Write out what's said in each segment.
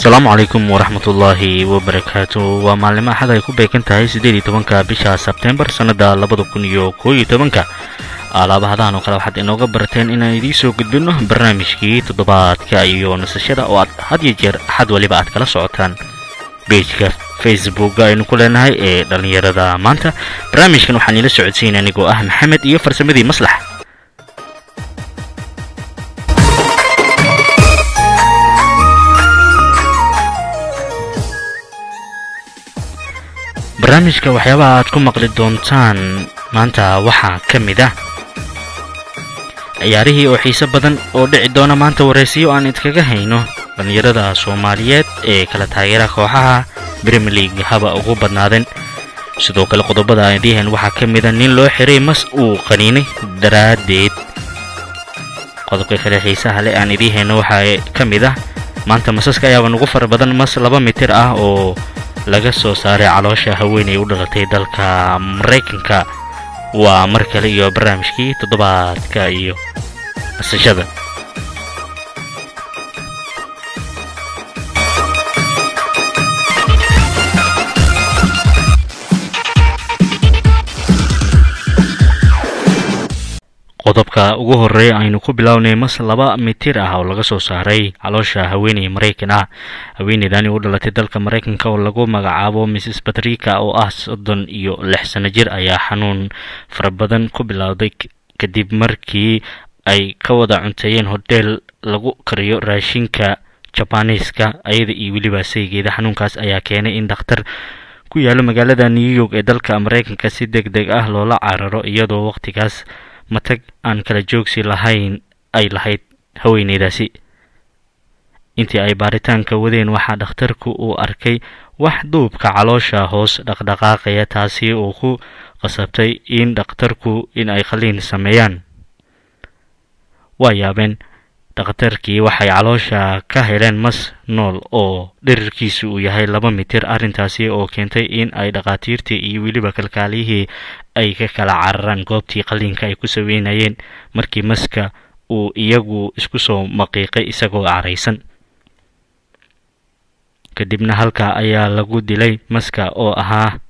السلام عليكم ورحمة الله وبركاته ومعلم أحد يكون بيكنتهاي سيدي تبنكا بشا سبتمبر سنة لبضو كنيو كوي تبنكا alaaba hadaan oo kale waxaad inooga barateen inaan idiin soo gudbino barnaamijkii toddobaadka iyo nasashada oo aad had iyo jeer axad waliba aad kala socotaan pageka facebooka aynu ku leenahay ee dhalinyarada maanta. barnaamijkan waxaan ila socodsiin anigoo ah maxamed iyo farsamadii maslax. barnaamijka waxyaabaha aad ku maqli doontaan maanta waxaa ka mid ah ciyaarihii oo xiiso badan oo dhici doona maanta wareysiyo aan idkaga hayno dhalinyarada Soomaaliyeed ee kala taageera kooxaha Premier League haba ugu badnaadeen. sidoo kale qodobada aan diihan waxaa ka mid ah nin loo xiray mas uu qaniinay daraadeed. qodobka kale xiisaha leh aan idiinayno waxaa ka mid ah maanta masaska ayaa ugu fara badan mas 2 mitir ah oo laga soo saaray caloosha haweeney u dhalatay dalka Mareykanka. waa mar kale iyo barnaamijkii toddobaadka iyo nasashada. qodobka ugu horeeya aynu ku bilownay mas 2 mitir ah oo laga soo saaray caloosha haweeney Mareykan ah. haweeneydani u dhalatay dalka Mareykanka oo lagu magacaabo Mrs Patricia oo ah 36 sano jir ayaa xanuun fara badan ku bilowday kadib markii ay ka wada cunteeyeen hotel lagu kariyo raashinka Japanese-ka ayada iyo waliba saygeeda. xanuunkaas ayaa keenay in dhakhtar ku yaalo magaalada New York ee dalka Mareykanka si degdeg ah loola cararo iyadoo waqtigaas matag aan kala joogsi lahayn ay lahayd haweeneydaasi. intii ay baaritaanka wadeen waxaa dhakhtarku uu arkay wax duubka caloosha hoos dhaqdhaqaaqaya taasi oo ku qasabtay in dhakhtarku in ay qaliin sameeyaan. waa yaabeen dhakhtarkii waxay caloosha ka heleen mas nool oo dhererkiisu uu yahay 2 mitir. arrintaasi oo keentay in ay dhaqaatiirtii iyo waliba kalkaaliyihii ay ka kala cararaan goobtii qaliinka ay ku sameynayeen markii maska uu iyagu isku soo maqiiqay isagoo caraysan. kadibna halka ayaa lagu dilay maska oo ahaa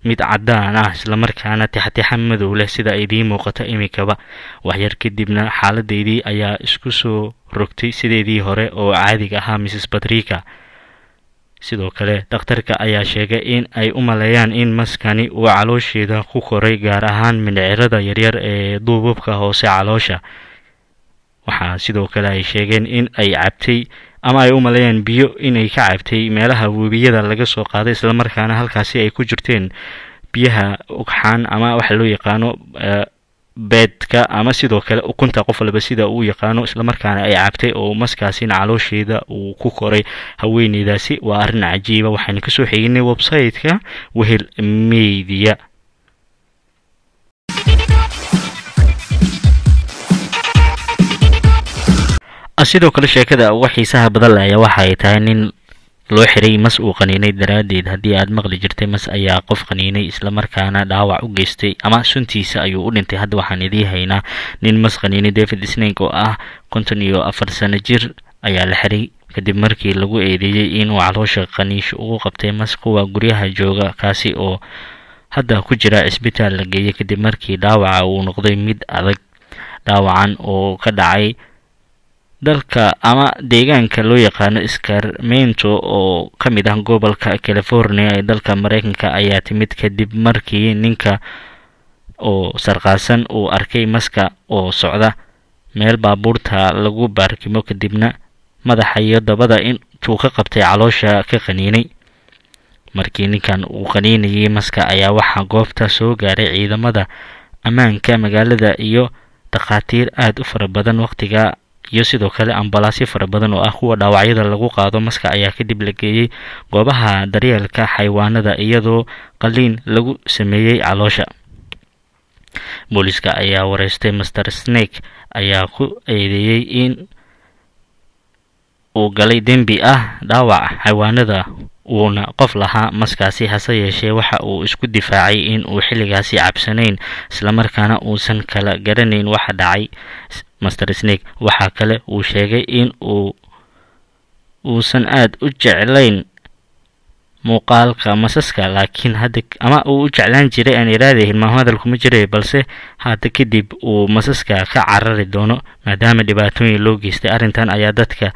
mid cadaan ah isla markaana tixtix madow leh sida ay idiin muuqato imikaba. waxyar kadibna xaaladeedii ayaa isku soo rogtay sideedii hore oo caadiga ahaa Mrs Patricia. sidoo kale dhakhtarka ayaa sheegay in ay u maleeyaan in maskani uu caloosheeda ku koray gaar ahaan mindhicirada yaryar ee duubabka hoose caloosha. waxaa sidoo kale ay sheegeen in ay cabtay ama ay u maleeyaan biyo inay ka cabtay meelaha webiyada laga soo qaaday isla markaana halkaasi ay ku jirteen biyaha ugxaan ama waxa loo yaqaano beedka ama sidoo kale ukunta qof walba sida uu yaqaano isla markaana ay cabtay oo maskaasina caloosheeda uu ku koray haweeneydaasi. waa arrin cajiiba. waxaan ka soo xiginay website-ka Wehel Media. sidoo kale sheekada ugu xiisaha badan leh waxa ay tahay nin loo xiray mas uu qaniinay daraadeed. haddii aad maqli jirtay mas ayaa qof qaniinay isla markaana dhaawac u geystay ama suntiisa ayuu u dhintay. hadda waxaan idiin haynaa nin mas qaniinay David Snake oo ah 54 sano jir ayaa la xiray kadib markii lagu eedeeyay inuu caloosha qaniish ugu qabtay mas kuwa guryaha jooga kaasi oo hadda ku jira isbitaal la geeyay kadib markii dhaawaca uu noqday mid adag. dhaawacan oo ka dhacay dalka ama deegaanka loo yaqaano Sacramento oo ka mid ah gobolka California ee dalka Mareykanka ayaa timid kadib markii ninka oo sarqaasan uu arkay maska oo socda meel baabuurta lagu baarkimo kadibna madaxa iyo dabada intuu ka qabtay caloosha ka qaniinay. markii ninkan uu qaniinayay maska ayaa waxaa goobta soo gaaray ciidamada ammaanka magaalada iyo dhaqaatiir aad u fara badan waqtiga iyo sidoo kale ambalaasyo fara badan oo ah kuwa dhaawacyada lagu qaado maska ayaa kadib la geeyay goobaha daryeelka xayawaanada iyadoo qaliin lagu sameeyay caloosha. booliska ayaa wareystay Mr Snake ayaa ku eedeeyay in uu galay dembi ah dhaawac xayawaanada uuna qof lahaa maskaasi. hase yeeshee waxa uu isku difaacay in uu xilligaasi cabsanayn isla markaana uusan kala garanayn waxa dhacay. Mr Snake waxa kale uu sheegay in uu uusan aad u jeclayn muuqaalka masaska, laakiin hadda ama uu u jeclaan jiray aan iraade hilmaamo hadal kuma jiray, balse hadda kadib uu masaska ka carari doono maadaama dhibaatooyin loo geystay. arrintan ayaa dadka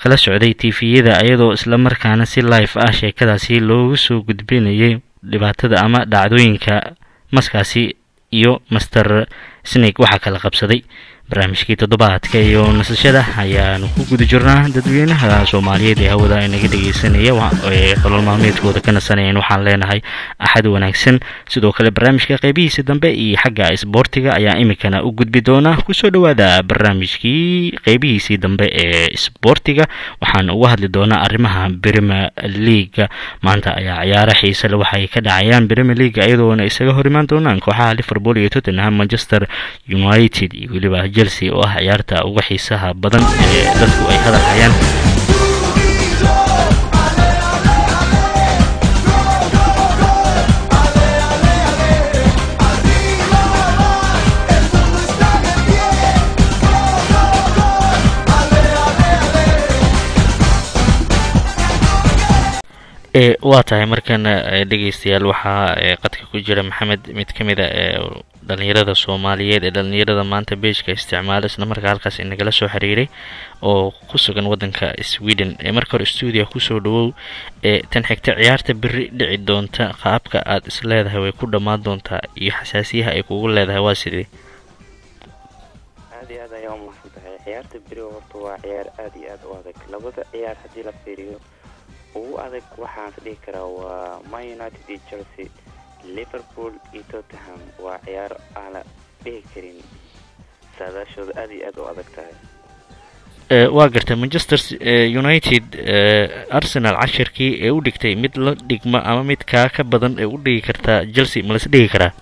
kala socday tviyada iyadoo isla markaana si live ah sheekadaasi loogu soo gudbinayay dhibaatada ama dhacdooyinka maskaasi iyo master snake waxaa kala qabsaday. barnaamijkii toddobaadka iyo nasashada ayaanu ku guda jirnaa. dadweynaha soomaaliyeed ee hawada inaga dhegeysanaya ee nolol maalmeedkooda ka nasanayeen waxaan leenahay axad wanaagsan. sidoo kale barnaamijka qeybihiisa dambe iyo xagga isboortiga ayaa imikana u gudbi doona. kusoo dhawaada barnaamijkii qeybihiisii dambe ee isboortiga. waxaan uga hadli doonaa arrimaha Premier League. maanta ayaa ciyaaro xiise leh waxay ka dhacayaan Premier League iyadoona isaga hor imaan doonaan kooxaha Liverpool iyo Tottenham, Manchester United iyo weliba Chelsea oo ah ciyaarta ugu xiisaha badan ee dadku ay hadal hayaan. waa tahay markan dhegeystayaal waxaa qadka ku jira maxamed, mid ka mid a dhalinyarada Soomaaliyeed ee dhalinyarada maanta beejka isticmaala isla markaa halkaas inagala soo xiriiray oo ku sugan wadanka Sweden. marka hore studio kusoo dhawow. tan xigta ciyaarta biri dhici doonta qaabka aad is leedahay way ku dhamaan doontaa iyo xasaasiyaha ay kugu leedahay waa sidee? aad iyo aad ayaan u mahadsantahay. ciyaarta biri horta waa ciyaar aad iyo aad u adag. labada ciyaar haddii la fiiriyo ugu adag waxaan dhihi karaa waa Man United iyo Chelsea, Liverpool iyo Tottenham. waa ciyaar aan la dhihi karin saadaashooda aad iyo aad u adag tahay. waa gartay Manchester United Arsenal cashirkii ee u dhigtay mid la dhigma ama mid ka badan ee u dhigi kartaa Chelsea ma la is dhigi karaa?